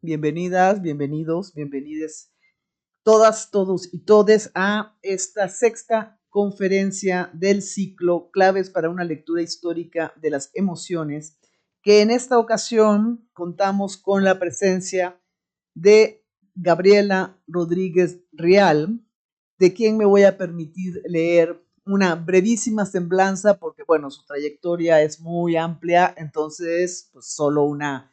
Bienvenidas, bienvenidos, bienvenides todas, todos y todes a esta sexta conferencia del ciclo Claves para una lectura histórica de las emociones, que en esta ocasión contamos con la presencia de Gabriela Rodríguez Rial, de quien me voy a permitir leer una brevísima semblanza, porque bueno, su trayectoria es muy amplia, entonces pues solo una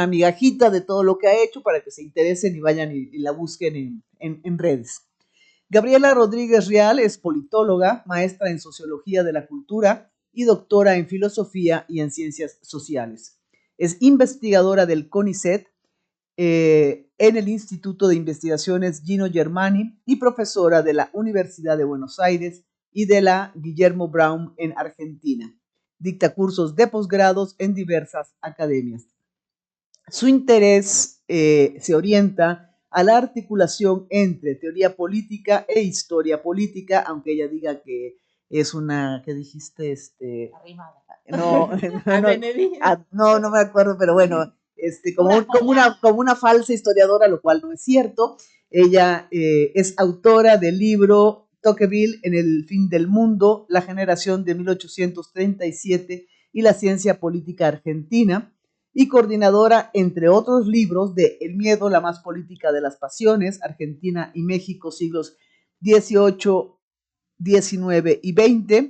migajita de todo lo que ha hecho para que se interesen y vayan y la busquen en redes. Gabriela Rodríguez Rial es politóloga, maestra en Sociología de la Cultura y doctora en Filosofía y en Ciencias Sociales. Es investigadora del CONICET, en el Instituto de Investigaciones Gino Germani y profesora de la Universidad de Buenos Aires y de la Guillermo Brown en Argentina. Dicta cursos de posgrados en diversas academias. Su interés se orienta a la articulación entre teoría política e historia política, aunque ella diga que es una, ¿qué dijiste? Arrimada. No me acuerdo, pero bueno, como una falsa historiadora, lo cual no es cierto. Ella es autora del libro Tocqueville en el fin del mundo, la generación de 1837 y la ciencia política argentina, y coordinadora, entre otros libros, de El miedo, la más política de las pasiones, Argentina y México, siglos XVIII, XIX y XX,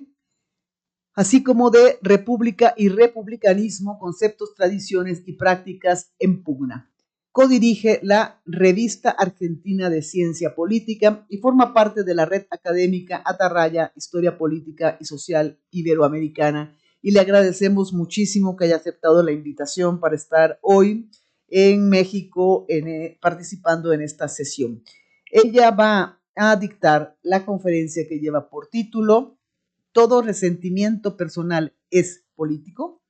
así como de República y Republicanismo, conceptos, tradiciones y prácticas en pugna. Codirige la Revista Argentina de Ciencia Política y forma parte de la red académica Atarraya, Historia Política y Social Iberoamericana, y le agradecemos muchísimo que haya aceptado la invitación para estar hoy en México participando en esta sesión. Ella va a dictar la conferencia que lleva por título ¿Todo resentimiento personal es político?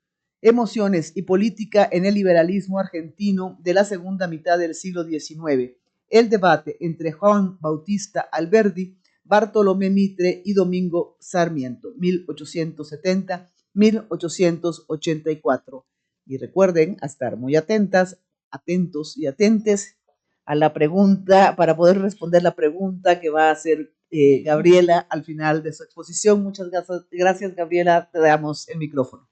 Emociones y política en el liberalismo argentino de la segunda mitad del siglo XIX. El debate entre Juan Bautista Alberdi, Bartolomé Mitre y Domingo Sarmiento, 1870-1884. Y recuerden a estar muy atentas, atentos y atentes a la pregunta, para poder responder la pregunta que va a hacer Gabriela al final de su exposición. Muchas gracias, Gabriela. Te damos el micrófono.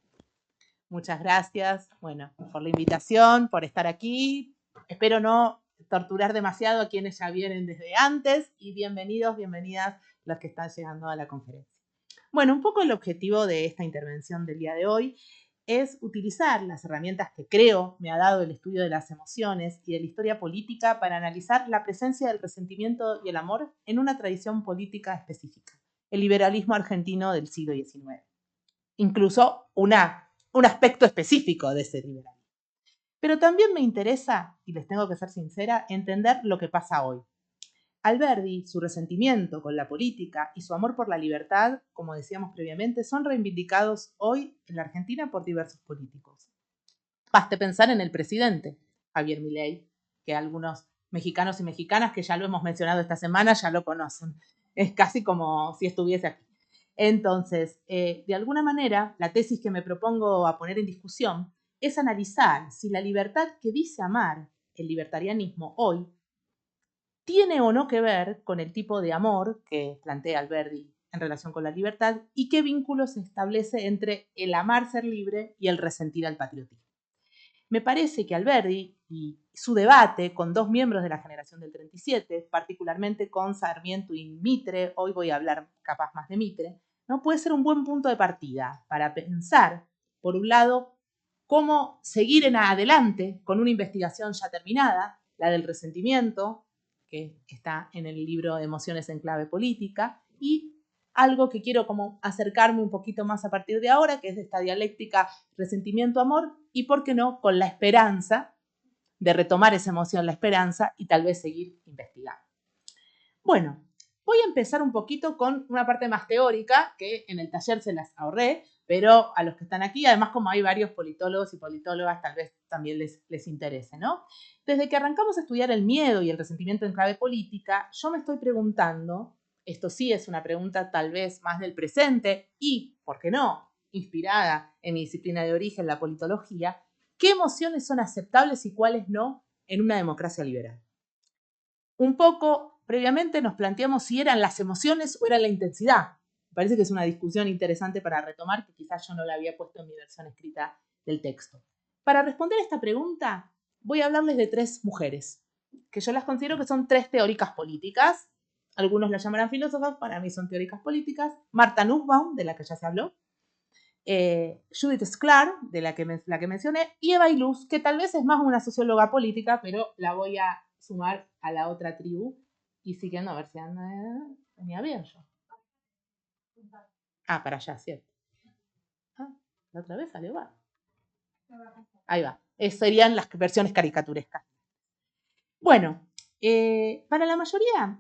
Muchas gracias, bueno, por la invitación, por estar aquí. Espero no torturar demasiado a quienes ya vienen desde antes, y bienvenidos, bienvenidas los que están llegando a la conferencia. Bueno, un poco el objetivo de esta intervención del día de hoy es utilizar las herramientas que creo me ha dado el estudio de las emociones y de la historia política para analizar la presencia del resentimiento y el amor en una tradición política específica, el liberalismo argentino del siglo XIX. Incluso un aspecto específico de ese liberalismo. Pero también me interesa, y les tengo que ser sincera, entender lo que pasa hoy. Alberdi, su resentimiento con la política y su amor por la libertad, como decíamos previamente, son reivindicados hoy en la Argentina por diversos políticos. Baste pensar en el presidente, Javier Milei, que algunos mexicanos y mexicanas que ya lo hemos mencionado esta semana ya lo conocen. Es casi como si estuviese aquí. Entonces, de alguna manera, la tesis que me propongo a poner en discusión es analizar si la libertad que dice amar el libertarianismo hoy tiene o no que ver con el tipo de amor que plantea Alberdi en relación con la libertad y qué vínculo se establece entre el amar ser libre y el resentir al patriotismo. Me parece que Alberdi y su debate con dos miembros de la generación del 37, particularmente con Sarmiento y Mitre, hoy voy a hablar capaz más de Mitre, ¿no? Puede ser un buen punto de partida para pensar, por un lado, cómo seguir en adelante con una investigación ya terminada, la del resentimiento, que está en el libro Emociones en clave política, y algo que quiero como acercarme un poquito más a partir de ahora, que es esta dialéctica resentimiento-amor, y por qué no, con la esperanza de retomar esa emoción, la esperanza, y tal vez seguir investigando. Bueno, voy a empezar un poquito con una parte más teórica, que en el taller se las ahorré, pero a los que están aquí, además como hay varios politólogos y politólogas, tal vez también les interese, ¿no? Desde que arrancamos a estudiar el miedo y el resentimiento en clave política, yo me estoy preguntando, esto sí es una pregunta tal vez más del presente y, ¿por qué no?, inspirada en mi disciplina de origen, la politología, ¿qué emociones son aceptables y cuáles no en una democracia liberal. Un poco previamente nos planteamos si eran las emociones o era la intensidad. Me parece que es una discusión interesante para retomar, que quizás yo no la había puesto en mi versión escrita del texto. Para responder a esta pregunta, voy a hablarles de 3 mujeres, que yo las considero que son 3 teóricas políticas. Algunos las llamarán filósofas, para mí son teóricas políticas. Martha Nussbaum, de la que ya se habló. Judith Sklar, de la que mencioné, y Eva Illouz, que tal vez es más una socióloga política, pero la voy a sumar a la otra tribu y siguiendo a ver si venía bien yo. Para allá, cierto. La otra vez salió va. Ahí va. Serían las versiones caricaturescas. Bueno, para la mayoría,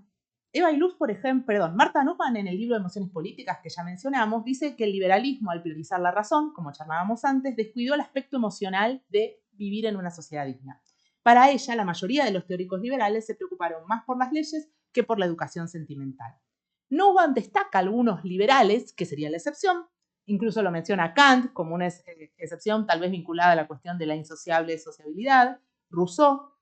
Eva Illouz, por ejemplo, Martha Nussbaum en el libro de Emociones Políticas que ya mencionamos, dice que el liberalismo, al priorizar la razón, como charlábamos antes, descuidó el aspecto emocional de vivir en una sociedad digna. Para ella, la mayoría de los teóricos liberales se preocuparon más por las leyes que por la educación sentimental. Nussbaum destaca algunos liberales, que sería la excepción, incluso lo menciona Kant como una excepción tal vez vinculada a la cuestión de la insociable sociabilidad, Rousseau,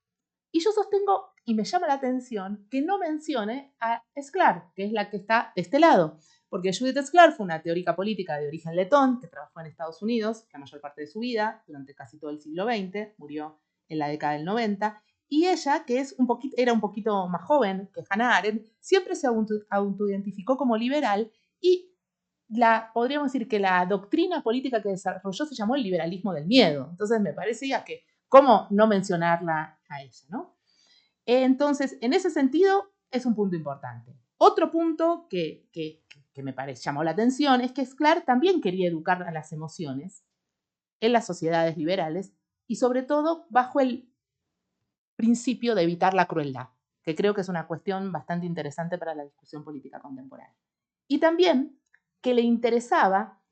y yo sostengo, y me llama la atención, que no mencione a Sklar, que es la que está de este lado, porque Judith Sklar fue una teórica política de origen letón que trabajó en Estados Unidos la mayor parte de su vida, durante casi todo el siglo XX, murió en la década del 90, y ella, que era un poquito más joven que Hannah Arendt, siempre se autoidentificó como liberal y podríamos decir que la doctrina política que desarrolló se llamó el liberalismo del miedo. Entonces me parecía que, ¿cómo no mencionarla a ella, ¿no? Entonces, en ese sentido, es un punto importante. Otro punto que me llamó la atención es que Sklar también quería educar a las emociones en las sociedades liberales y sobre todo bajo el principio de evitar la crueldad, que creo que es una cuestión bastante interesante para la discusión política contemporánea. Y también que le interesaba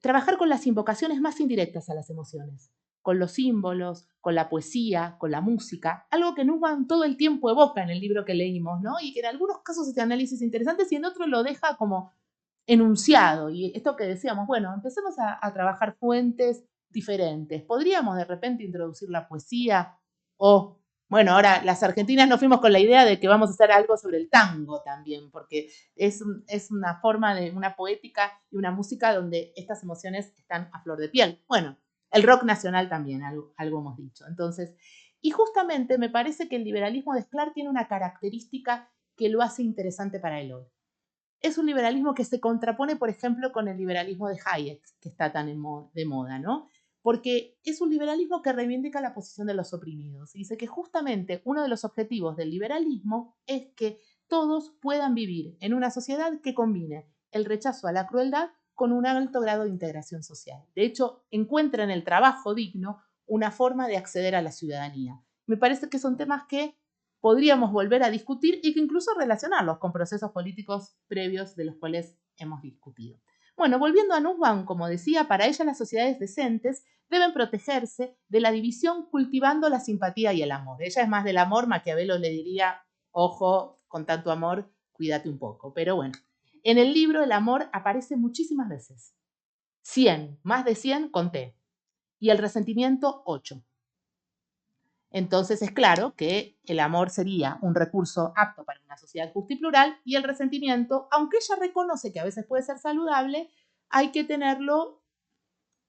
trabajar con las invocaciones más indirectas a las emociones, con los símbolos, con la poesía, con la música, algo que Nussbaum todo el tiempo evoca en el libro que leímos, ¿no? Y que en algunos casos este análisis es interesante y en otros lo deja como enunciado. Y esto que decíamos, bueno, empecemos a trabajar fuentes diferentes. ¿Podríamos de repente introducir la poesía? O, bueno, ahora las argentinas nos fuimos con la idea de que vamos a hacer algo sobre el tango también, porque es una forma de una poética y una música donde estas emociones están a flor de piel. Bueno, el rock nacional también, algo hemos dicho. Entonces, y justamente me parece que el liberalismo de Sklar tiene una característica que lo hace interesante para el hoy. Es un liberalismo que se contrapone, por ejemplo, con el liberalismo de Hayek, que está tan de moda, ¿no? Porque es un liberalismo que reivindica la posición de los oprimidos. Y dice que justamente uno de los objetivos del liberalismo es que todos puedan vivir en una sociedad que combine el rechazo a la crueldad con un alto grado de integración social. De hecho, encuentra en el trabajo digno una forma de acceder a la ciudadanía. Me parece que son temas que podríamos volver a discutir y que incluso relacionarlos con procesos políticos previos de los cuales hemos discutido. Bueno, volviendo a Nussbaum, como decía, para ella las sociedades decentes deben protegerse de la división cultivando la simpatía y el amor. Ella es más del amor, Maquiavelo le diría, ojo, con tanto amor, cuídate un poco. Pero bueno, en el libro el amor aparece muchísimas veces. 100, más de 100 conté. Y el resentimiento, 8. Entonces es claro que el amor sería un recurso apto para una sociedad justa y plural y el resentimiento, aunque ella reconoce que a veces puede ser saludable, hay que tenerlo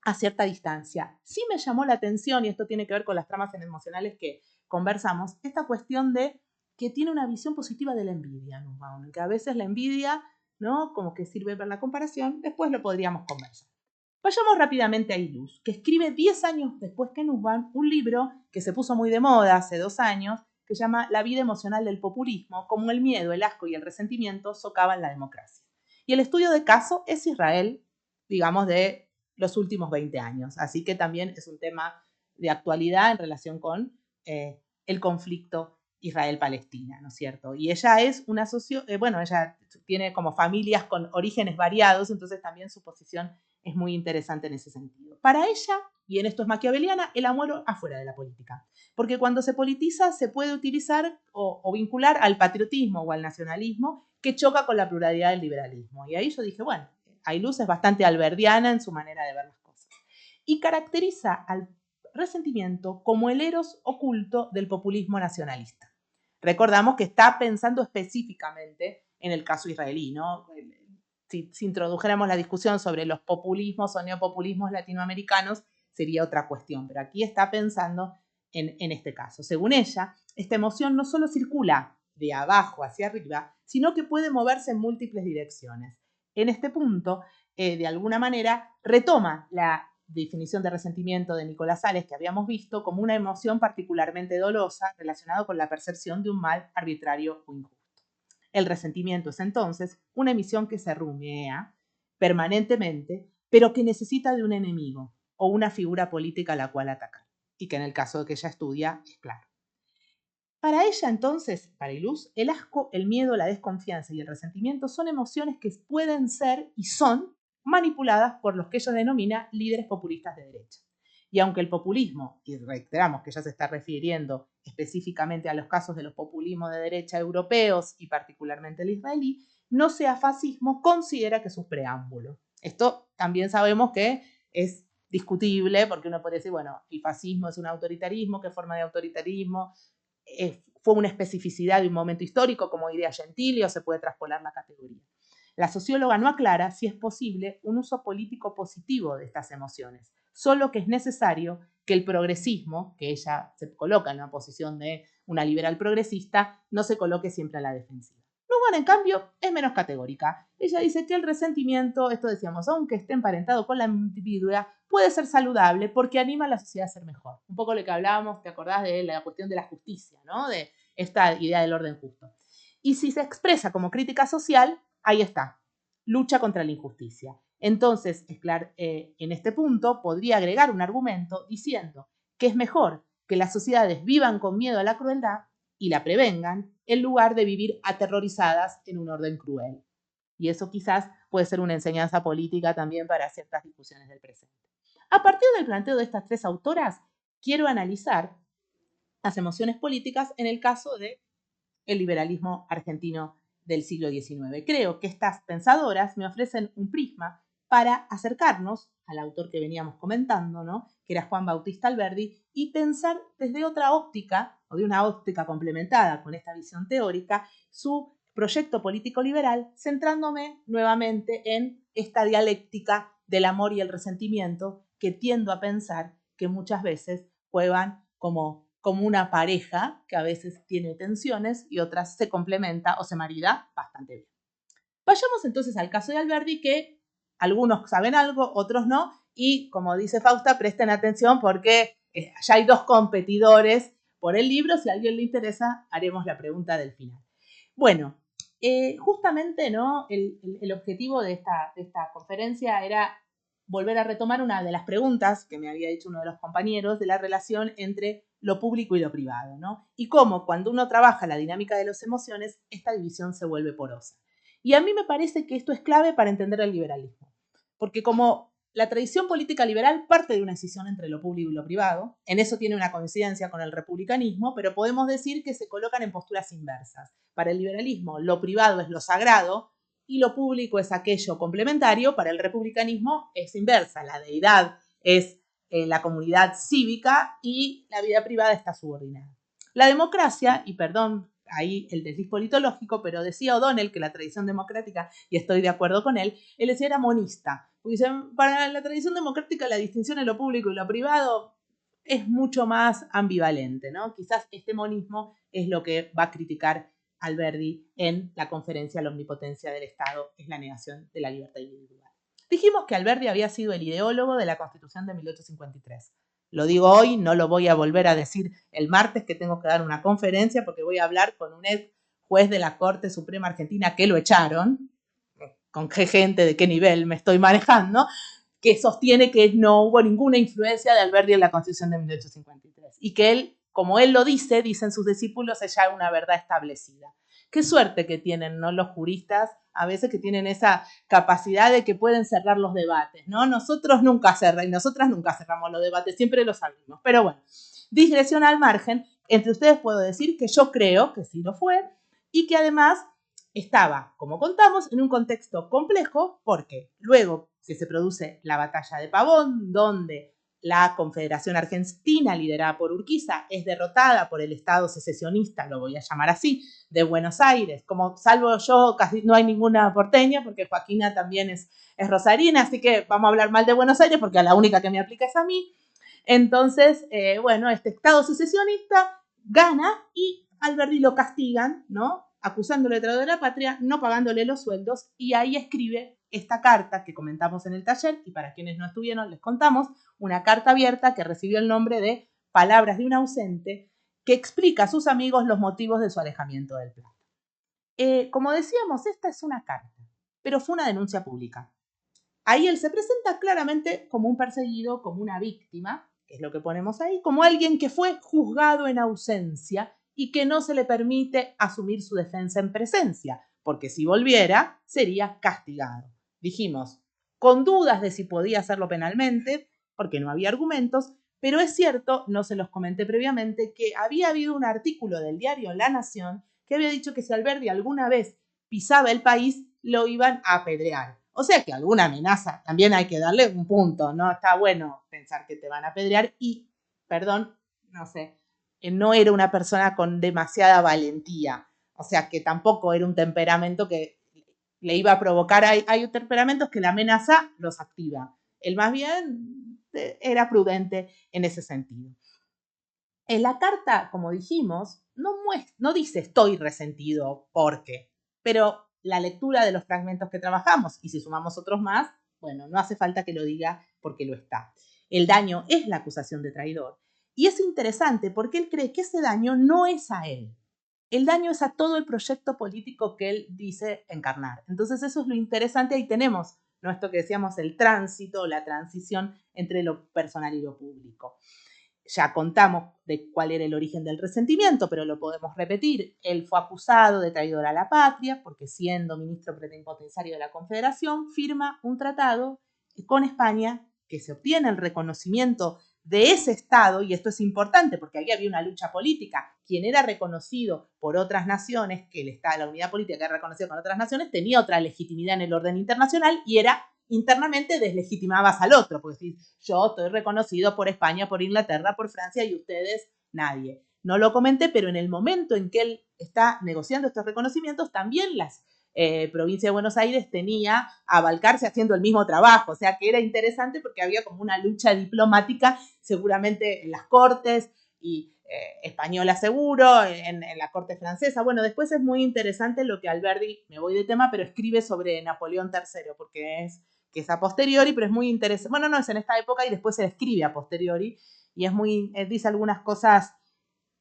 a cierta distancia. Sí me llamó la atención, y esto tiene que ver con las tramas emocionales que conversamos, esta cuestión de que tiene una visión positiva de la envidia, ¿no? Que a veces la envidia, ¿no? Como que sirve para la comparación, después lo podríamos conversar. Vayamos rápidamente a Illouz, que escribe 10 años después que Nussbaum un libro que se puso muy de moda hace 2 años, que se llama La vida emocional del populismo, cómo el miedo, el asco y el resentimiento socavan la democracia. Y el estudio de caso es Israel, digamos, de los últimos 20 años. Así que también es un tema de actualidad en relación con el conflicto Israel-Palestina, ¿no es cierto? Y ella es una ella tiene como familias con orígenes variados, entonces también su posición es muy interesante en ese sentido. Para ella, y en esto es maquiaveliana, el amor afuera de la política. Porque cuando se politiza se puede utilizar o vincular al patriotismo o al nacionalismo que choca con la pluralidad del liberalismo. Y ahí yo dije, bueno, Illouz es bastante alberdiana en su manera de ver las cosas. Y caracteriza resentimiento como el eros oculto del populismo nacionalista. Recordamos que está pensando específicamente en el caso israelí, ¿no? Si introdujéramos la discusión sobre los populismos o neopopulismos latinoamericanos, sería otra cuestión, pero aquí está pensando en este caso. Según ella, esta emoción no solo circula de abajo hacia arriba, sino que puede moverse en múltiples direcciones. En este punto, de alguna manera, retoma la definición de resentimiento de Nicolás Sales que habíamos visto como una emoción particularmente dolosa relacionada con la percepción de un mal arbitrario o injusto. El resentimiento es entonces una emoción que se rumea permanentemente, pero que necesita de un enemigo o una figura política a la cual atacar, y que en el caso de que ella estudia es claro. Para ella entonces, para Iluz, el asco, el miedo, la desconfianza y el resentimiento son emociones que pueden ser y son manipuladas por los que ella denomina líderes populistas de derecha. Y aunque el populismo, y reiteramos que ella se está refiriendo específicamente a los casos de los populismos de derecha europeos y particularmente el israelí, no sea fascismo, considera que es un preámbulo. Esto también sabemos que es discutible porque uno puede decir, bueno, el fascismo es un autoritarismo, ¿qué forma de autoritarismo? Fue una especificidad de un momento histórico, como diría Gentili, o se puede traspolar la categoría. La socióloga no aclara si es posible un uso político positivo de estas emociones, solo que es necesario que el progresismo, que ella se coloca en una posición de una liberal progresista, no se coloque siempre a la defensiva. Luhmann, en cambio, es menos categórica. Ella dice que el resentimiento, esto decíamos, aunque esté emparentado con la individualidad, puede ser saludable porque anima a la sociedad a ser mejor. Un poco lo que hablábamos, ¿te acordás de la cuestión de la justicia, ¿no? De esta idea del orden justo? Y si se expresa como crítica social, ahí está, lucha contra la injusticia. Entonces, en este punto podría agregar un argumento diciendo que es mejor que las sociedades vivan con miedo a la crueldad y la prevengan en lugar de vivir aterrorizadas en un orden cruel. Y eso quizás puede ser una enseñanza política también para ciertas discusiones del presente. A partir del planteo de estas tres autoras, quiero analizar las emociones políticas en el caso del liberalismo argentino del siglo XIX. Creo que estas pensadoras me ofrecen un prisma para acercarnos al autor que veníamos comentando, ¿no? Que era Juan Bautista Alberdi, y pensar desde otra óptica, o de una óptica complementada con esta visión teórica, su proyecto político liberal, centrándome nuevamente en esta dialéctica del amor y el resentimiento que tiendo a pensar que muchas veces juegan como una pareja que a veces tiene tensiones y otras se complementa o se marida bastante bien. Vayamos entonces al caso de Alberdi, que algunos saben algo, otros no, y como dice Fausta, presten atención porque ya hay dos competidores por el libro. Si a alguien le interesa, haremos la pregunta del final. Bueno, justamente, ¿no? El objetivo de esta conferencia era volver a retomar una de las preguntas que me había hecho uno de los compañeros de la relación entre lo público y lo privado, ¿no? Y cómo cuando uno trabaja la dinámica de las emociones, esta división se vuelve porosa. Y a mí me parece que esto es clave para entender el liberalismo, porque como la tradición política liberal parte de una decisión entre lo público y lo privado, en eso tiene una coincidencia con el republicanismo, pero podemos decir que se colocan en posturas inversas. Para el liberalismo, lo privado es lo sagrado y lo público es aquello complementario. Para el republicanismo es inversa, la deidad es la comunidad cívica y la vida privada está subordinada. La democracia, y perdón, ahí el desliz politológico, pero decía O'Donnell que la tradición democrática, y estoy de acuerdo con él decía era monista. Dice, para la tradición democrática la distinción en lo público y lo privado es mucho más ambivalente, ¿no? Quizás este monismo es lo que va a criticar Alberdi en la conferencia La omnipotencia del Estado es la negación de la libertad individual. Dijimos que Alberdi había sido el ideólogo de la Constitución de 1853. Lo digo hoy, no lo voy a volver a decir el martes que tengo que dar una conferencia porque voy a hablar con un ex juez de la Corte Suprema Argentina que lo echaron, con qué gente, de qué nivel me estoy manejando, que sostiene que no hubo ninguna influencia de Alberdi en la Constitución de 1853 y que él, como él lo dice, dicen sus discípulos, es ya una verdad establecida. Qué suerte que tienen, ¿no?, los juristas, a veces que tienen esa capacidad de que pueden cerrar los debates, ¿no? Nosotras nunca cerramos los debates, siempre los abrimos. Pero bueno, digresión al margen, entre ustedes puedo decir que yo creo que sí lo fue y que además estaba, como contamos, en un contexto complejo porque luego que se produce la batalla de Pavón, donde la Confederación Argentina, liderada por Urquiza, es derrotada por el Estado secesionista, lo voy a llamar así, de Buenos Aires. Como salvo yo, casi no hay ninguna porteña, porque Joaquina también es rosarina, así que vamos a hablar mal de Buenos Aires, porque a la única que me aplica es a mí. Entonces, bueno, este Estado secesionista gana y Alberdi lo castigan, ¿no? Acusándole de traidor de la patria, no pagándole los sueldos, y ahí escribe esta carta que comentamos en el taller, y para quienes no estuvieron les contamos, una carta abierta que recibió el nombre de Palabras de un ausente, que explica a sus amigos los motivos de su alejamiento del Plata. Como decíamos, esta es una carta, pero fue una denuncia pública. Ahí él se presenta claramente como un perseguido, como una víctima, que es lo que ponemos ahí, como alguien que fue juzgado en ausencia y que no se le permite asumir su defensa en presencia, porque si volviera sería castigado. Dijimos, con dudas de si podía hacerlo penalmente, porque no había argumentos, pero es cierto, no se los comenté previamente, que había habido un artículo del diario La Nación que había dicho que si Alberdi alguna vez pisaba el país, lo iban a apedrear. O sea que alguna amenaza también hay que darle un punto, ¿no? Está bueno pensar que te van a apedrear y, perdón, no sé, no era una persona con demasiada valentía. O sea que tampoco era un temperamento que le iba a provocar. Hay temperamentos que la amenaza los activa. Él más bien era prudente en ese sentido. En la carta, como dijimos, no dice estoy resentido porque, pero la lectura de los fragmentos que trabajamos, y si sumamos otros más, bueno, no hace falta que lo diga porque lo está. El daño es la acusación de traidor. Y es interesante porque él cree que ese daño no es a él. El daño es a todo el proyecto político que él dice encarnar. Entonces eso es lo interesante. Ahí tenemos, ¿no?, esto que decíamos, el tránsito, la transición entre lo personal y lo público. Ya contamos de cuál era el origen del resentimiento, pero lo podemos repetir. Él fue acusado de traidor a la patria porque, siendo ministro plenipotenciario de la Confederación, firma un tratado con España que se obtiene el reconocimiento de ese Estado, y esto es importante porque ahí había una lucha política. Quien era reconocido por otras naciones, que el Estado, la unidad política que era reconocida con otras naciones, tenía otra legitimidad en el orden internacional y era internamente deslegitimabas al otro, porque si yo estoy reconocido por España, por Inglaterra, por Francia y ustedes nadie. No lo comenté, pero en el momento en que él está negociando estos reconocimientos, también las provincia de Buenos Aires tenía a Balcarce haciendo el mismo trabajo, o sea que era interesante porque había como una lucha diplomática seguramente en las cortes y española seguro, en la corte francesa. Bueno, después es muy interesante lo que Alberdi, me voy de tema, pero escribe sobre Napoleón III, porque que es a posteriori, pero es muy interesante. Bueno, no es en esta época y después se escribe a posteriori y es muy, dice algunas cosas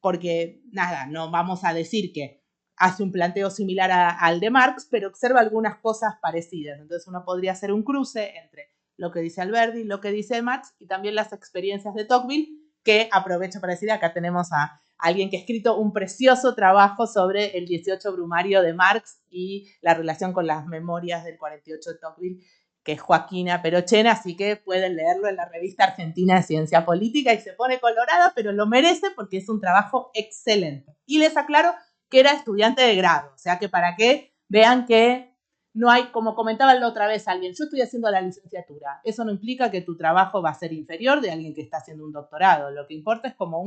porque, nada, no vamos a decir que hace un planteo similar al de Marx, pero observa algunas cosas parecidas. Entonces uno podría hacer un cruce entre lo que dice Alberdi, lo que dice Marx y también las experiencias de Tocqueville, que aprovecho para decir, acá tenemos a alguien que ha escrito un precioso trabajo sobre el 18 brumario de Marx y la relación con las memorias del 48 de Tocqueville, que es Joaquina Perochena, así que pueden leerlo en la revista Argentina de Ciencia Política y se pone colorada, pero lo merece porque es un trabajo excelente. Y les aclaro que era estudiante de grado, o sea que para que vean que no hay, como comentaba la otra vez alguien, yo estoy haciendo la licenciatura, eso no implica que tu trabajo va a ser inferior de alguien que está haciendo un doctorado, lo que importa es cómo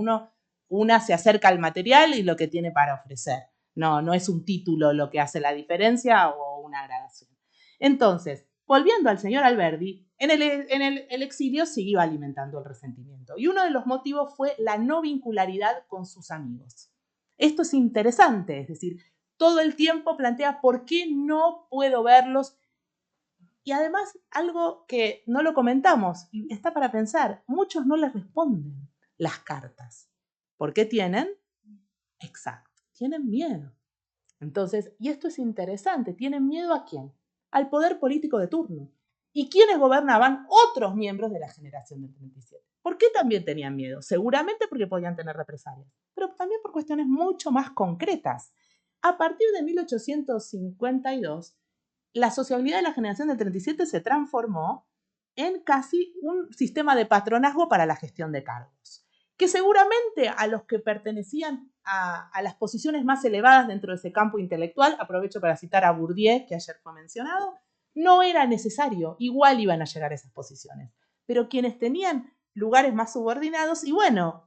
una se acerca al material y lo que tiene para ofrecer. No es un título lo que hace la diferencia o una gradación. Entonces, volviendo al señor Alberdi, en el exilio siguió alimentando el resentimiento y uno de los motivos fue la no vincularidad con sus amigos. Esto es interesante, es decir, todo el tiempo plantea por qué no puedo verlos. Y además, algo que no lo comentamos y está para pensar, muchos no les responden las cartas. ¿Por qué tienen? Exacto, tienen miedo. Entonces, y esto es interesante, ¿tienen miedo a quién? Al poder político de turno. ¿Y quiénes gobernaban? Otros miembros de la generación del 37. ¿Por qué también tenían miedo? Seguramente porque podían tener represalias, pero también por cuestiones mucho más concretas. A partir de 1852, la sociabilidad de la generación del 37 se transformó en casi un sistema de patronazgo para la gestión de cargos, que seguramente a los que pertenecían a las posiciones más elevadas dentro de ese campo intelectual, aprovecho para citar a Bourdieu, que ayer fue mencionado, no era necesario, igual iban a llegar a esas posiciones. Pero quienes tenían lugares más subordinados y bueno,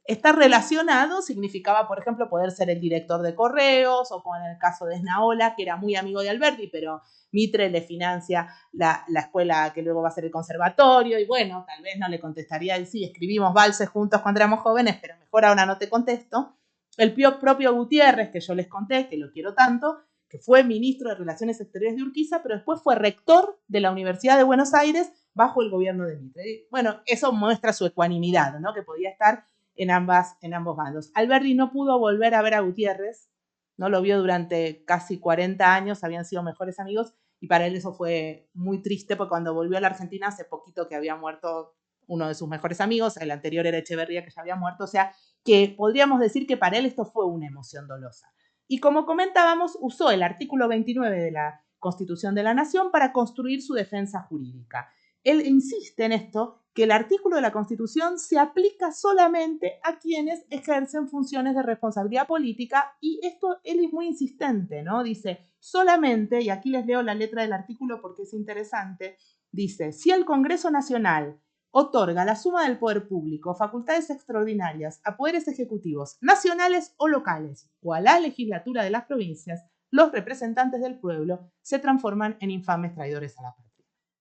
estar relacionado significaba, por ejemplo, poder ser el director de correos o como en el caso de Esnaola, que era muy amigo de Alberdi, pero Mitre le financia la escuela que luego va a ser el conservatorio y bueno, tal vez no le contestaría, sí, escribimos valses juntos cuando éramos jóvenes, pero mejor ahora no te contesto. El propio Gutiérrez, que yo les conté, que lo quiero tanto, que fue ministro de Relaciones Exteriores de Urquiza, pero después fue rector de la Universidad de Buenos Aires bajo el gobierno de Mitre. Bueno, eso muestra su ecuanimidad, ¿no? Que podía estar en ambos bandos. Alberdi no pudo volver a ver a Gutiérrez, no lo vio durante casi 40 años, habían sido mejores amigos, y para él eso fue muy triste, porque cuando volvió a la Argentina, hace poquito que había muerto uno de sus mejores amigos, el anterior era Echeverría, que ya había muerto, o sea, que podríamos decir que para él esto fue una emoción dolosa. Y como comentábamos, usó el artículo 29 de la Constitución de la Nación para construir su defensa jurídica. Él insiste en esto, que el artículo de la Constitución se aplica solamente a quienes ejercen funciones de responsabilidad política y esto él es muy insistente, ¿no? Dice, solamente, y aquí les leo la letra del artículo porque es interesante, dice, si el Congreso Nacional otorga la suma del poder público, facultades extraordinarias a poderes ejecutivos nacionales o locales o a la legislatura de las provincias, los representantes del pueblo se transforman en infames traidores a la patria.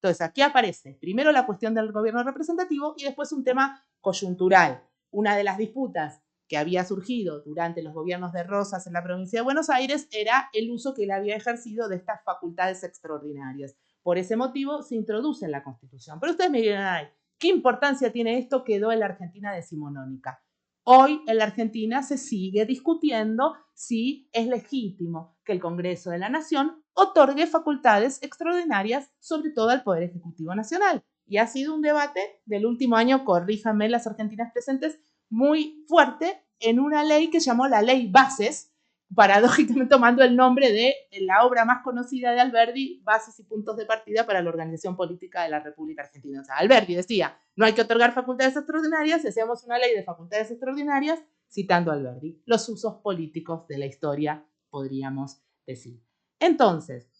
Entonces, aquí aparece primero la cuestión del gobierno representativo y después un tema coyuntural. Una de las disputas que había surgido durante los gobiernos de Rosas en la provincia de Buenos Aires era el uso que él había ejercido de estas facultades extraordinarias. Por ese motivo se introduce en la Constitución. Pero ustedes me dirán, ay, ¿qué importancia tiene esto? Quedó en la Argentina decimonónica. Hoy en la Argentina se sigue discutiendo si es legítimo que el Congreso de la Nación otorgue facultades extraordinarias, sobre todo al Poder Ejecutivo Nacional. Y ha sido un debate del último año, corríjanme las argentinas presentes, muy fuerte en una ley que llamó la Ley Bases, paradójicamente tomando el nombre de la obra más conocida de Alberdi, Bases y Puntos de Partida para la Organización Política de la República Argentina. O sea, Alberdi decía, no hay que otorgar facultades extraordinarias, si hacemos una ley de facultades extraordinarias, citando a Alberdi, los usos políticos de la historia, podríamos decir. Entonces,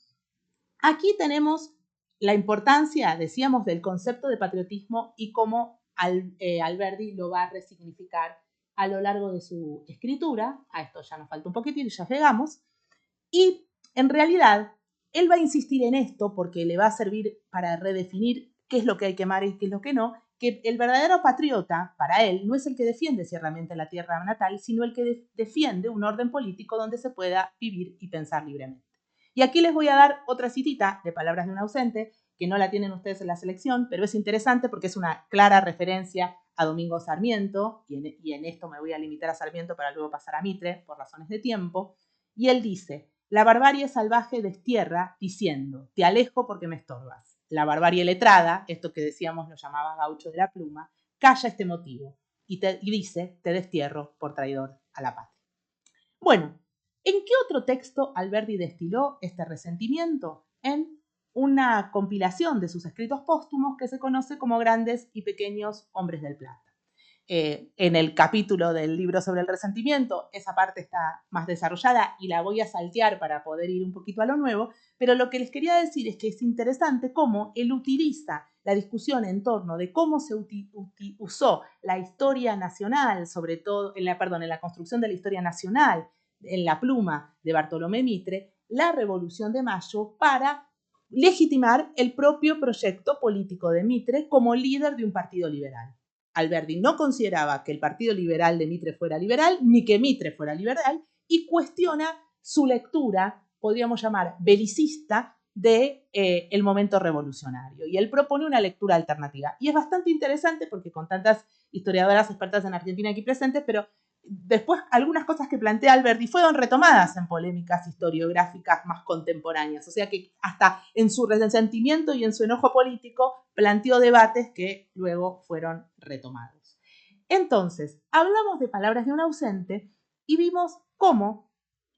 aquí tenemos la importancia, decíamos, del concepto de patriotismo y cómo Alberdi lo va a resignificar a lo largo de su escritura. A esto ya nos falta un poquitito y ya llegamos. Y en realidad, él va a insistir en esto porque le va a servir para redefinir qué es lo que hay que amar y qué es lo que no, que el verdadero patriota, para él, no es el que defiende ciegamente la tierra natal, sino el que defiende un orden político donde se pueda vivir y pensar libremente. Y aquí les voy a dar otra citita de Palabras de un ausente, que no la tienen ustedes en la selección, pero es interesante porque es una clara referencia a Domingo Sarmiento, y en esto me voy a limitar a Sarmiento para luego pasar a Mitre, por razones de tiempo, y él dice, la barbarie salvaje destierra diciendo, te alejo porque me estorbas. La barbarie letrada, esto que decíamos lo llamaba Gaucho de la Pluma, calla este motivo y dice, te destierro por traidor a la patria. Bueno, ¿en qué otro texto Alberdi destiló este resentimiento? En una compilación de sus escritos póstumos que se conoce como Grandes y Pequeños Hombres del Plata. En el capítulo del libro sobre el resentimiento, esa parte está más desarrollada y la voy a saltear para poder ir un poquito a lo nuevo, pero lo que les quería decir es que es interesante cómo él utiliza la discusión en torno de cómo se usó la historia nacional, sobre todo en la construcción de la historia nacional, en la pluma de Bartolomé Mitre, la Revolución de Mayo, para legitimar el propio proyecto político de Mitre como líder de un partido liberal. Alberdi no consideraba que el Partido Liberal de Mitre fuera liberal, ni que Mitre fuera liberal, y cuestiona su lectura, podríamos llamar belicista, de el momento revolucionario. Y él propone una lectura alternativa. Y es bastante interesante porque con tantas historiadoras expertas en Argentina aquí presentes, pero después algunas cosas que plantea Alberdi fueron retomadas en polémicas historiográficas más contemporáneas. O sea que hasta en su resentimiento y en su enojo político planteó debates que luego fueron retomados. Entonces, hablamos de Palabras de un ausente y vimos cómo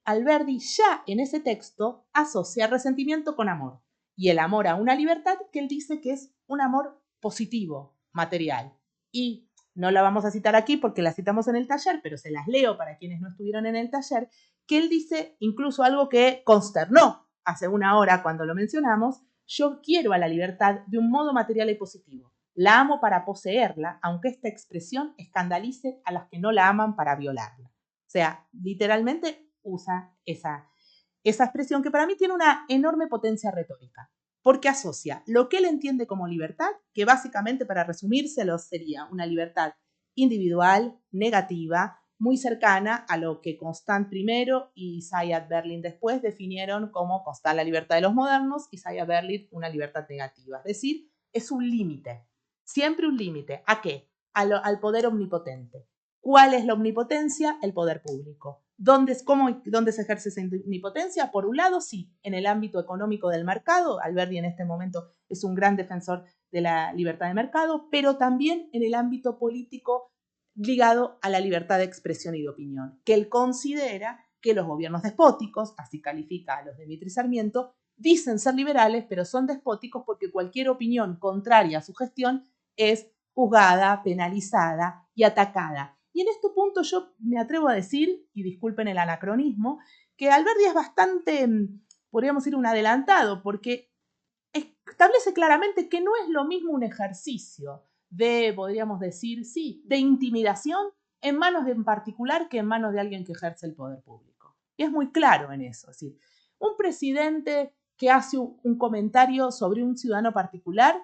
Alberdi ya en ese texto asocia resentimiento con amor. Y el amor a una libertad que él dice que es un amor positivo, material. Y no la vamos a citar aquí porque la citamos en el taller, pero se las leo para quienes no estuvieron en el taller, que él dice incluso algo que consternó hace una hora cuando lo mencionamos, yo quiero a la libertad de un modo material y positivo. La amo para poseerla, aunque esta expresión escandalice a las que no la aman para violarla. O sea, literalmente usa esa expresión que para mí tiene una enorme potencia retórica, porque asocia lo que él entiende como libertad, que básicamente, para resumírselo, sería una libertad individual, negativa, muy cercana a lo que Constant primero y Zayat Berlin después definieron como Constant la libertad de los modernos y Zayat Berlin una libertad negativa. Es decir, es un límite, siempre un límite. ¿A qué? Al poder omnipotente. ¿Cuál es la omnipotencia? El poder público. ¿Dónde se ejerce esa omnipotencia? Por un lado, sí, en el ámbito económico del mercado. Alberti en este momento es un gran defensor de la libertad de mercado, pero también en el ámbito político ligado a la libertad de expresión y de opinión, que él considera que los gobiernos despóticos, así califica a los de Mitre y Sarmiento, dicen ser liberales, pero son despóticos porque cualquier opinión contraria a su gestión es juzgada, penalizada y atacada. Y en este punto yo me atrevo a decir, y disculpen el anacronismo, que Alberti es bastante, podríamos decir, un adelantado, porque establece claramente que no es lo mismo un ejercicio de, podríamos decir, sí, de intimidación en manos de en particular que en manos de alguien que ejerce el poder público. Y es muy claro en eso. Es decir, un presidente que hace un comentario sobre un ciudadano particular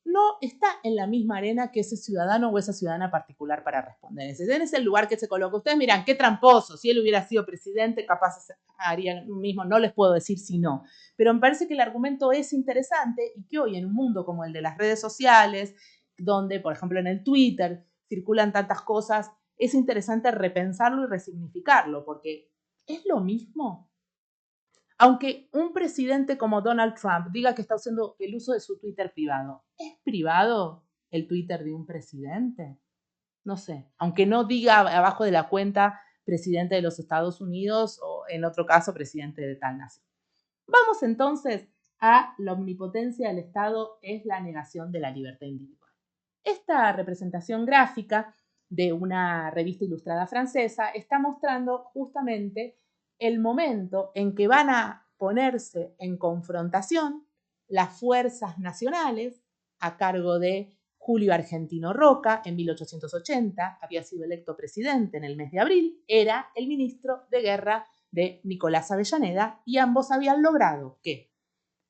no está en la misma arena que ese ciudadano o esa ciudadana particular para responder. En ese lugar que se coloca. Ustedes miran, qué tramposo. Si él hubiera sido presidente, capaz haría lo mismo. No les puedo decir si no. Pero me parece que el argumento es interesante y que hoy en un mundo como el de las redes sociales, donde, por ejemplo, en el Twitter circulan tantas cosas, es interesante repensarlo y resignificarlo, porque es lo mismo. Aunque un presidente como Donald Trump diga que está haciendo el uso de su Twitter privado, ¿es privado el Twitter de un presidente? No sé, aunque no diga abajo de la cuenta presidente de los Estados Unidos o en otro caso presidente de tal nación. Vamos entonces a la omnipotencia del Estado es la negación de la libertad individual. Esta representación gráfica de una revista ilustrada francesa está mostrando justamente el momento en que van a ponerse en confrontación las fuerzas nacionales a cargo de Julio Argentino Roca en 1880, había sido electo presidente en el mes de abril, era el ministro de guerra de Nicolás Avellaneda y ambos habían logrado que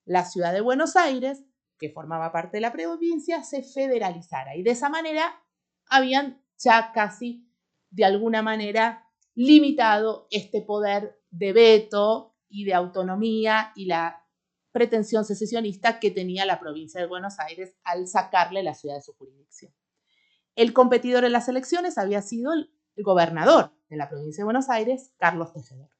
la ciudad de Buenos Aires, que formaba parte de la provincia, se federalizara y de esa manera habían ya casi de alguna manera limitado este poder de veto y de autonomía y la pretensión secesionista que tenía la provincia de Buenos Aires al sacarle la ciudad de su jurisdicción. El competidor en las elecciones había sido el gobernador de la provincia de Buenos Aires, Carlos Tejedor.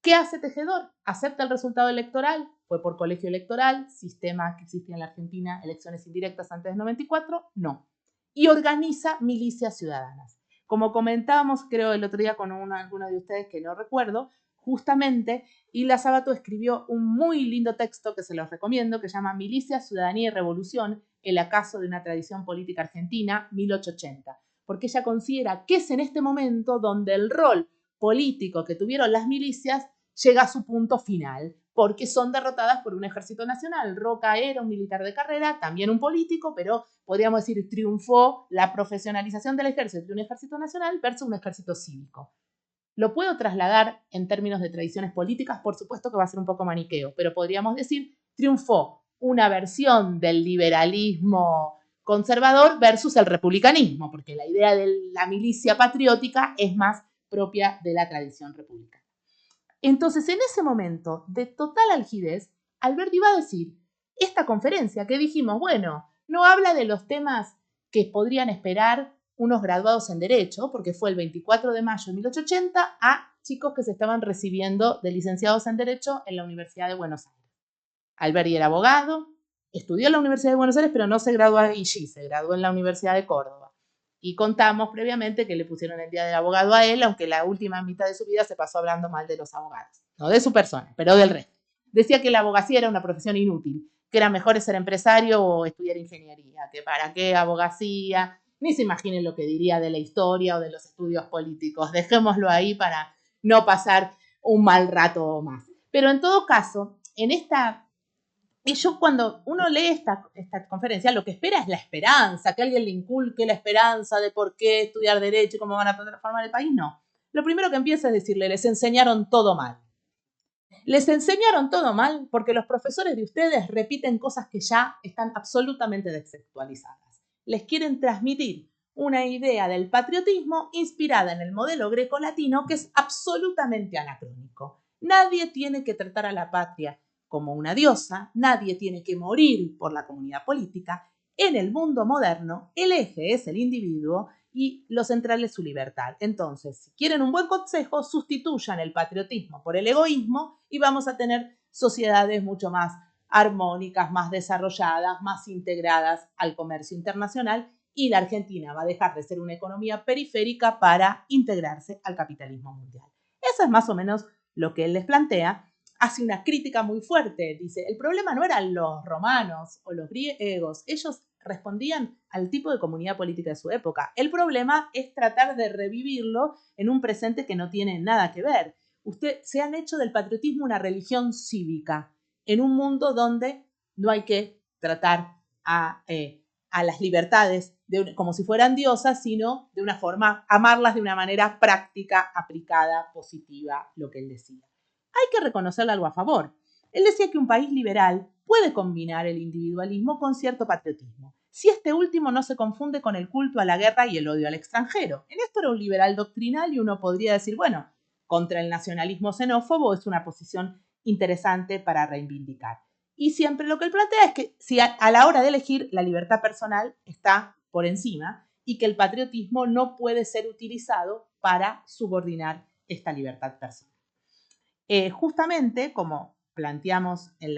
¿Qué hace Tejedor? ¿Acepta el resultado electoral? Fue por colegio electoral, sistema que existía en la Argentina, elecciones indirectas antes del 94, no. Y organiza milicias ciudadanas. Como comentábamos, creo, el otro día con alguno de ustedes que no recuerdo, justamente Hilda Sábato escribió un muy lindo texto que se los recomiendo, que se llama Milicia, Ciudadanía y Revolución, el acaso de una tradición política argentina, 1880. Porque ella considera que es en este momento donde el rol político que tuvieron las milicias llega a su punto final, porque son derrotadas por un ejército nacional. Roca era un militar de carrera, también un político, pero podríamos decir triunfó la profesionalización del ejército de un ejército nacional versus un ejército cívico. Lo puedo trasladar en términos de tradiciones políticas, por supuesto que va a ser un poco maniqueo, pero podríamos decir triunfó una versión del liberalismo conservador versus el republicanismo, porque la idea de la milicia patriótica es más propia de la tradición republicana. Entonces, en ese momento de total algidez, Alberti va a decir, esta conferencia que dijimos, bueno, no habla de los temas que podrían esperar unos graduados en Derecho, porque fue el 24 de mayo de 1880 a chicos que se estaban recibiendo de licenciados en Derecho en la Universidad de Buenos Aires. Alberti era abogado, estudió en la Universidad de Buenos Aires, pero no se graduó allí, se graduó en la Universidad de Córdoba. Y contamos previamente que le pusieron el día del abogado a él, aunque la última mitad de su vida se pasó hablando mal de los abogados. No de su persona, pero del resto. Decía que la abogacía era una profesión inútil, que era mejor ser empresario o estudiar ingeniería, que para qué abogacía. Ni se imaginen lo que diría de la historia o de los estudios políticos. Dejémoslo ahí para no pasar un mal rato más. Pero en todo caso, en esta Y yo cuando uno lee esta conferencia, lo que espera es la esperanza, que alguien le inculque la esperanza de por qué estudiar Derecho y cómo van a transformar el país. No. Lo primero que empieza es decirle, les enseñaron todo mal. Les enseñaron todo mal porque los profesores de ustedes repiten cosas que ya están absolutamente desactualizadas. Les quieren transmitir una idea del patriotismo inspirada en el modelo grecolatino que es absolutamente anacrónico. Nadie tiene que tratar a la patria como una diosa, nadie tiene que morir por la comunidad política. En el mundo moderno, el eje es el individuo y lo central es su libertad. Entonces, si quieren un buen consejo, sustituyan el patriotismo por el egoísmo y vamos a tener sociedades mucho más armónicas, más desarrolladas, más integradas al comercio internacional y la Argentina va a dejar de ser una economía periférica para integrarse al capitalismo mundial. Eso es más o menos lo que él les plantea. Hace una crítica muy fuerte, dice, el problema no eran los romanos o los griegos, ellos respondían al tipo de comunidad política de su época. El problema es tratar de revivirlo en un presente que no tiene nada que ver. Se han hecho del patriotismo una religión cívica en un mundo donde no hay que tratar a las libertades como si fueran diosas, sino de una forma, amarlas de una manera práctica, aplicada, positiva, lo que él decía. Hay que reconocerle algo a favor. Él decía que un país liberal puede combinar el individualismo con cierto patriotismo, si este último no se confunde con el culto a la guerra y el odio al extranjero. En esto era un liberal doctrinal y uno podría decir, bueno, contra el nacionalismo xenófobo es una posición interesante para reivindicar. Y siempre lo que él plantea es que si a la hora de elegir la libertad personal está por encima y que el patriotismo no puede ser utilizado para subordinar esta libertad personal. Justamente, como planteamos en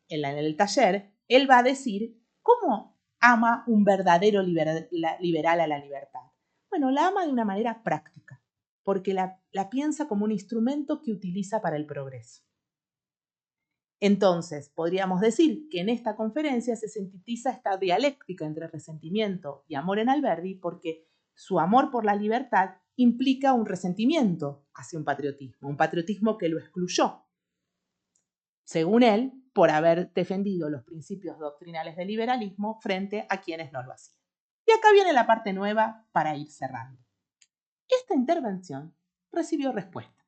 el taller, él va a decir cómo ama un verdadero liberal a la libertad. Bueno, la ama de una manera práctica, porque la piensa como un instrumento que utiliza para el progreso. Entonces, podríamos decir que en esta conferencia se sintetiza esta dialéctica entre resentimiento y amor en Alberdi, porque su amor por la libertad implica un resentimiento hacia un patriotismo que lo excluyó, según él, por haber defendido los principios doctrinales del liberalismo frente a quienes no lo hacían. Y acá viene la parte nueva para ir cerrando. Esta intervención recibió respuesta.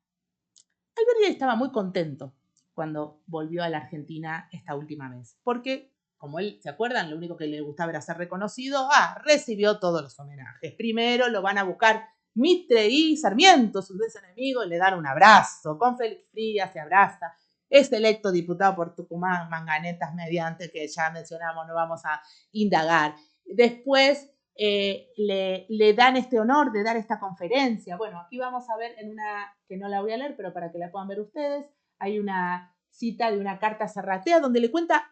Alberdi estaba muy contento cuando volvió a la Argentina esta última vez, porque, como él, ¿se acuerdan? Lo único que le gustaba era ser reconocido. Recibió todos los homenajes. Primero lo van a buscar Mitre y Sarmiento, sus dos enemigos, le dan un abrazo. Con Félix Frías se abraza. Es electo diputado por Tucumán, Manganetas mediante, que ya mencionamos, no vamos a indagar. Después le dan este honor de dar esta conferencia. Bueno, aquí vamos a ver en una, que no la voy a leer, pero para que la puedan ver ustedes, hay una cita de una carta a Zarratea donde le cuenta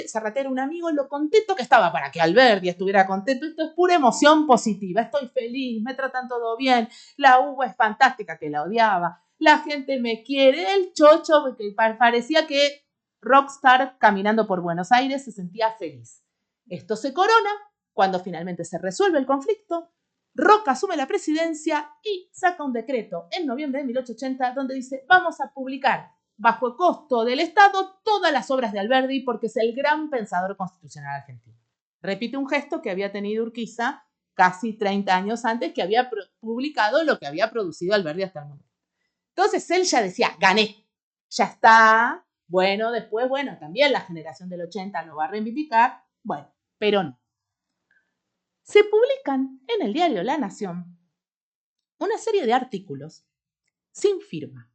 Zarratea era un amigo, lo contento que estaba para que Alberdi estuviera contento. Esto es pura emoción positiva, estoy feliz, me tratan todo bien, la uva es fantástica, que la odiaba, la gente me quiere, el chocho, que parecía que rockstar caminando por Buenos Aires se sentía feliz. Esto se corona cuando finalmente se resuelve el conflicto. Roca asume la presidencia y saca un decreto en noviembre de 1880 donde dice, vamos a publicar bajo costo del Estado todas las obras de Alberdi porque es el gran pensador constitucional argentino. Repite un gesto que había tenido Urquiza casi 30 años antes, que había publicado lo que había producido Alberdi hasta el momento. Entonces él ya decía, gané, ya está. Bueno, después, también la generación del 80 lo va a reivindicar, pero no. Se publican en el diario La Nación una serie de artículos sin firma.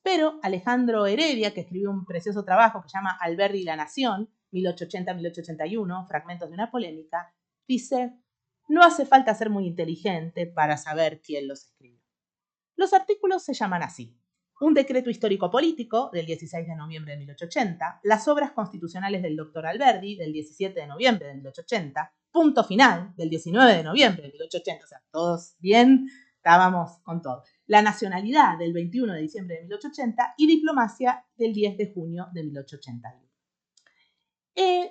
Pero Alejandro Heredia, que escribió un precioso trabajo que se llama Alberdi y la Nación, 1880-1881, fragmentos de una polémica, dice, no hace falta ser muy inteligente para saber quién los escribió. Los artículos se llaman así. Un decreto histórico-político del 16 de noviembre de 1880, las obras constitucionales del doctor Alberdi del 17 de noviembre de 1880, punto final del 19 de noviembre de 1880, o sea, todos bien, estábamos con todo. La nacionalidad del 21 de diciembre de 1880 y diplomacia del 10 de junio de 1881. ¿Quién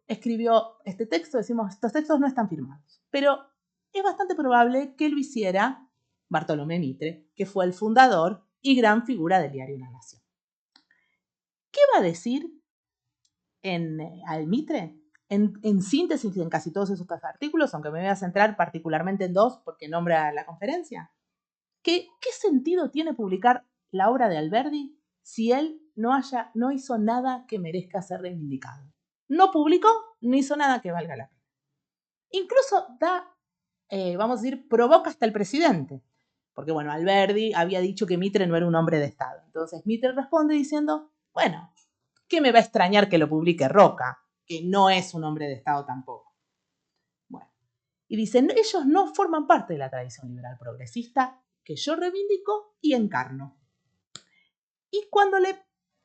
escribió este texto? Decimos, estos textos no están firmados, pero es bastante probable que lo hiciera Bartolomé Mitre, que fue el fundador y gran figura del diario La Nación. ¿Qué va a decir al Mitre, en síntesis en casi todos esos artículos, aunque me voy a centrar particularmente en dos porque nombra la conferencia, ¿qué sentido tiene publicar la obra de Alberdi si él no hizo nada que merezca ser reivindicado? No publicó, no hizo nada que valga la pena. Incluso vamos a decir, provoca hasta el presidente. Porque, bueno, Alberdi había dicho que Mitre no era un hombre de Estado. Entonces Mitre responde diciendo, bueno, ¿qué me va a extrañar que lo publique Roca? Que no es un hombre de Estado tampoco. Bueno, y dicen, ellos no forman parte de la tradición liberal progresista que yo reivindico y encarno. Y cuando le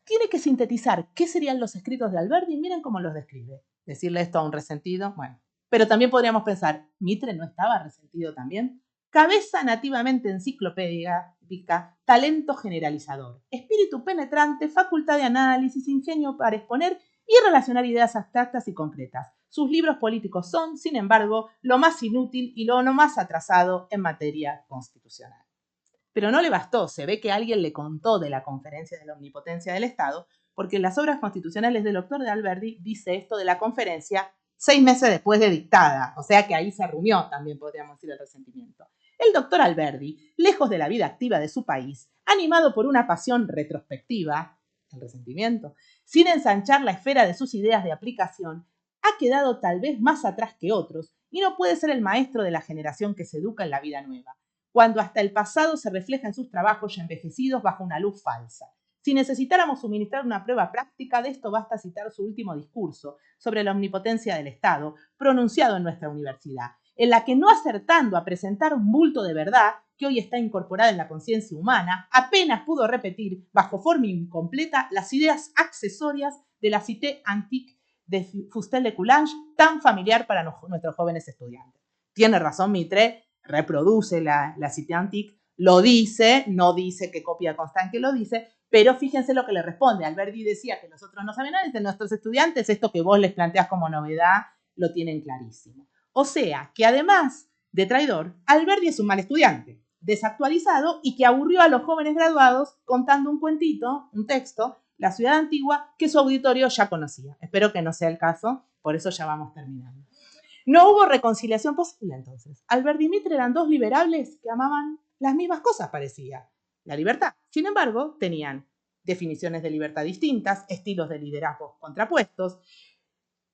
tiene que sintetizar qué serían los escritos de Alberdi, miren cómo los describe. Decirle esto a un resentido, bueno. Pero también podríamos pensar, ¿Mitre no estaba resentido también? Cabeza nativamente enciclopédica, talento generalizador, espíritu penetrante, facultad de análisis, ingenio para exponer y relacionar ideas abstractas y concretas. Sus libros políticos son, sin embargo, lo más inútil y lo más atrasado en materia constitucional. Pero no le bastó, se ve que alguien le contó de la conferencia de la omnipotencia del Estado, porque en las obras constitucionales del doctor de Alberdi dice esto de la conferencia 6 meses después de dictada, o sea que ahí se rumió, también podríamos decir, el resentimiento. El doctor Alberdi, lejos de la vida activa de su país, animado por una pasión retrospectiva, el resentimiento, sin ensanchar la esfera de sus ideas de aplicación, ha quedado tal vez más atrás que otros y no puede ser el maestro de la generación que se educa en la vida nueva, cuando hasta el pasado se refleja en sus trabajos ya envejecidos bajo una luz falsa. Si necesitáramos suministrar una prueba práctica de esto, basta citar su último discurso sobre la omnipotencia del Estado, pronunciado en nuestra universidad, en la que, no acertando a presentar un bulto de verdad que hoy está incorporada en la conciencia humana, apenas pudo repetir, bajo forma incompleta, las ideas accesorias de la Cité Antique de Fustel de Coulanges, tan familiar para nuestros jóvenes estudiantes. Tiene razón Mitre, reproduce la Cité Antique, lo dice, no dice que copia Constant que lo dice, pero fíjense lo que le responde. Alberdi decía que nosotros no saben nada, de nuestros estudiantes esto que vos les planteás como novedad lo tienen clarísimo. O sea, que además de traidor, Alberdi es un mal estudiante, desactualizado y que aburrió a los jóvenes graduados contando un cuentito, un texto, La ciudad antigua, que su auditorio ya conocía. Espero que no sea el caso, por eso ya vamos terminando. No hubo reconciliación posible entonces. Alberdi y Mitre eran dos liberables que amaban las mismas cosas, parecía. La libertad. Sin embargo, tenían definiciones de libertad distintas, estilos de liderazgo contrapuestos,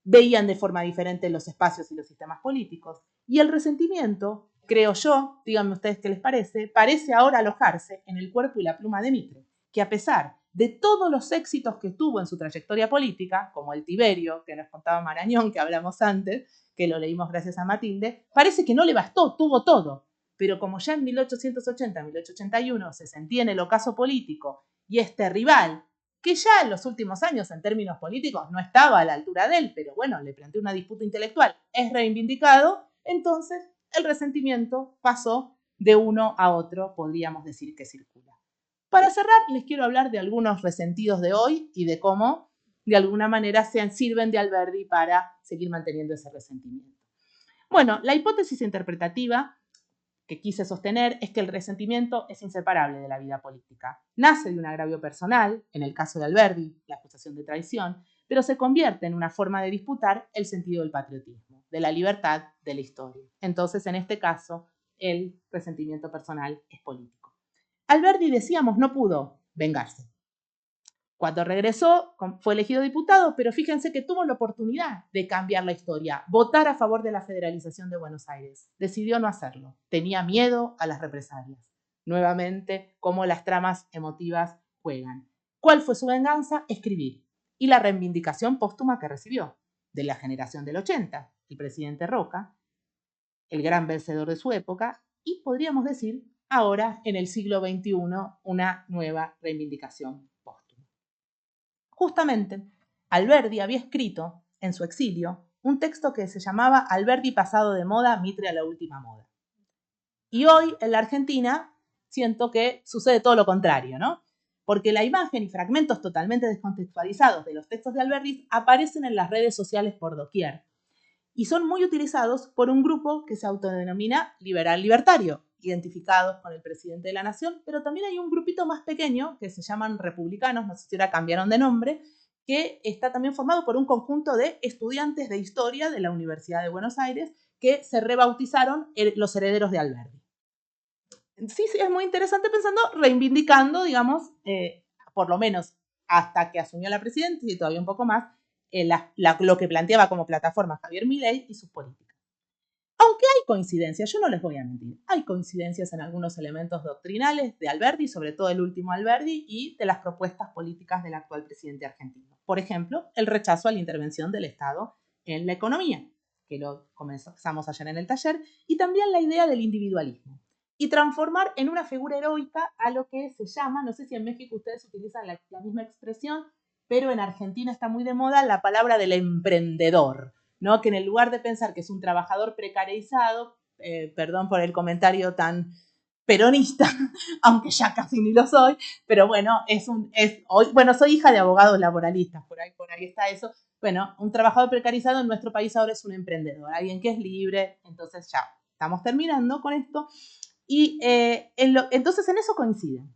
veían de forma diferente los espacios y los sistemas políticos. Y el resentimiento, creo yo, díganme ustedes qué les parece ahora alojarse en el cuerpo y la pluma de Mitre, que a pesar de todos los éxitos que tuvo en su trayectoria política, como el Tiberio, que nos contaba Marañón, que hablamos antes, que lo leímos gracias a Matilde, parece que no le bastó, tuvo todo. Pero como ya en 1880-1881 se sentía en el ocaso político y este rival, que ya en los últimos años en términos políticos no estaba a la altura de él, pero bueno, le planteó una disputa intelectual, es reivindicado, entonces el resentimiento pasó de uno a otro, podríamos decir que circula. Para cerrar, les quiero hablar de algunos resentidos de hoy y de cómo, de alguna manera, sirven de Alberdi para seguir manteniendo ese resentimiento. Bueno, la hipótesis interpretativa que quise sostener es que el resentimiento es inseparable de la vida política. Nace de un agravio personal, en el caso de Alberdi, la acusación de traición, pero se convierte en una forma de disputar el sentido del patriotismo, de la libertad, de la historia. Entonces, en este caso, el resentimiento personal es político. Alberdi, decíamos, no pudo vengarse. Cuando regresó, fue elegido diputado, pero fíjense que tuvo la oportunidad de cambiar la historia, votar a favor de la federalización de Buenos Aires. Decidió no hacerlo. Tenía miedo a las represalias. Nuevamente, cómo las tramas emotivas juegan. ¿Cuál fue su venganza? Escribir. Y la reivindicación póstuma que recibió de la generación del 80, el presidente Roca, el gran vencedor de su época, y podríamos decir, ahora, en el siglo XXI, una nueva reivindicación póstuma. Justamente, Alberdi había escrito, en su exilio, un texto que se llamaba Alberdi pasado de moda, Mitre a la última moda. Y hoy, en la Argentina, siento que sucede todo lo contrario, ¿no? Porque la imagen y fragmentos totalmente descontextualizados de los textos de Alberdi aparecen en las redes sociales por doquier y son muy utilizados por un grupo que se autodenomina liberal libertario, identificados con el presidente de la nación, pero también hay un grupito más pequeño que se llaman republicanos, no sé si ahora cambiaron de nombre, que está también formado por un conjunto de estudiantes de historia de la Universidad de Buenos Aires que se rebautizaron los herederos de Alberdi. Sí, es muy interesante pensando, reivindicando, digamos, por lo menos hasta que asumió la presidencia y todavía un poco más, lo que planteaba como plataforma Javier Milei y sus políticas. Aunque hay coincidencias, yo no les voy a mentir, hay coincidencias en algunos elementos doctrinales de Alberdi, sobre todo el último Alberdi, y de las propuestas políticas del actual presidente argentino. Por ejemplo, el rechazo a la intervención del Estado en la economía, que lo comenzamos ayer en el taller, y también la idea del individualismo. Y transformar en una figura heroica a lo que se llama, no sé si en México ustedes utilizan la misma expresión, pero en Argentina está muy de moda la palabra del emprendedor, ¿no? Que en el lugar de pensar que es un trabajador precarizado, perdón por el comentario tan peronista, aunque ya casi ni lo soy, pero bueno, bueno, soy hija de abogados laboralistas, por ahí está eso. Bueno, un trabajador precarizado en nuestro país ahora es un emprendedor, alguien que es libre, entonces ya, estamos terminando con esto. Y entonces en eso coinciden.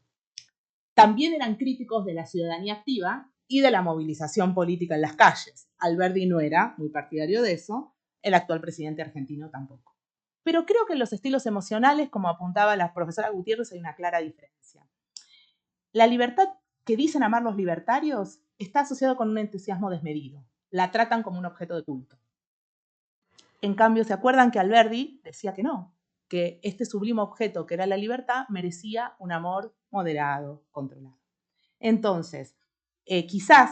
También eran críticos de la ciudadanía activa y de la movilización política en las calles. Alberdi no era muy partidario de eso, el actual presidente argentino tampoco. Pero creo que en los estilos emocionales, como apuntaba la profesora Gutiérrez, hay una clara diferencia. La libertad que dicen amar los libertarios está asociada con un entusiasmo desmedido. La tratan como un objeto de culto. En cambio, ¿se acuerdan que Alberdi decía que no? Que este sublime objeto que era la libertad merecía un amor moderado, controlado. Entonces, quizás,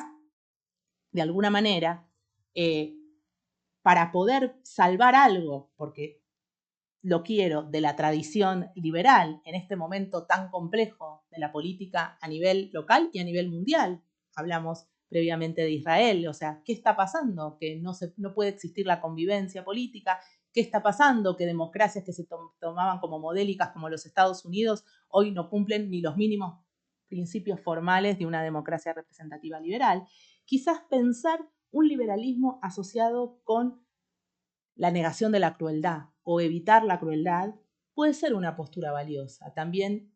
de alguna manera, para poder salvar algo, porque lo quiero, de la tradición liberal en este momento tan complejo de la política a nivel local y a nivel mundial, hablamos previamente de Israel, o sea, ¿qué está pasando? Que no puede existir la convivencia política. ¿Qué está pasando? Que democracias que se tomaban como modélicas como los Estados Unidos hoy no cumplen ni los mínimos principios formales de una democracia representativa liberal. Quizás pensar un liberalismo asociado con la negación de la crueldad o evitar la crueldad puede ser una postura valiosa. También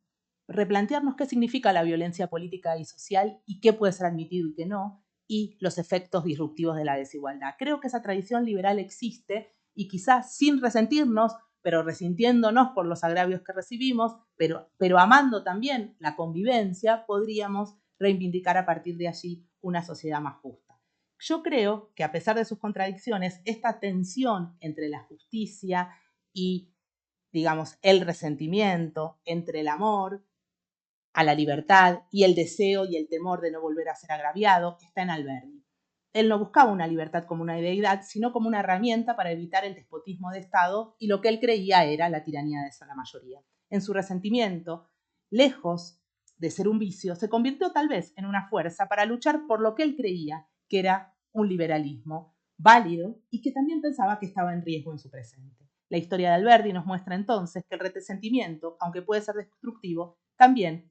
replantearnos qué significa la violencia política y social y qué puede ser admitido y qué no, y los efectos disruptivos de la desigualdad. Creo que esa tradición liberal existe y quizás sin resentirnos, pero resintiéndonos por los agravios que recibimos, pero amando también la convivencia, podríamos reivindicar a partir de allí una sociedad más justa. Yo creo que a pesar de sus contradicciones, esta tensión entre la justicia y, digamos, el resentimiento, entre el amor a la libertad y el deseo y el temor de no volver a ser agraviado, está en Alberdi. Él no buscaba una libertad como una deidad, sino como una herramienta para evitar el despotismo de Estado y lo que él creía era la tiranía de la mayoría. En su resentimiento, lejos de ser un vicio, se convirtió tal vez en una fuerza para luchar por lo que él creía que era un liberalismo válido y que también pensaba que estaba en riesgo en su presente. La historia de Alberdi nos muestra entonces que el resentimiento, aunque puede ser destructivo, también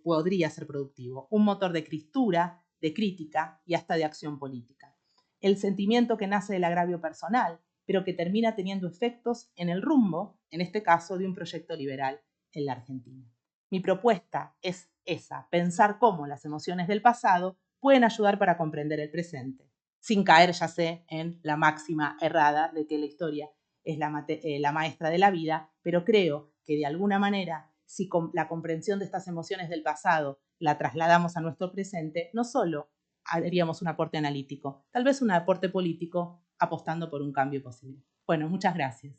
podría ser productivo, un motor de escritura, de crítica y hasta de acción política. El sentimiento que nace del agravio personal, pero que termina teniendo efectos en el rumbo, en este caso, de un proyecto liberal en la Argentina. Mi propuesta es esa, pensar cómo las emociones del pasado pueden ayudar para comprender el presente, sin caer, ya sé, en la máxima errada de que la historia es la maestra de la vida, pero creo que de alguna manera, si la comprensión de estas emociones del pasado la trasladamos a nuestro presente, no solo haríamos un aporte analítico, tal vez un aporte político apostando por un cambio posible. Bueno, muchas gracias.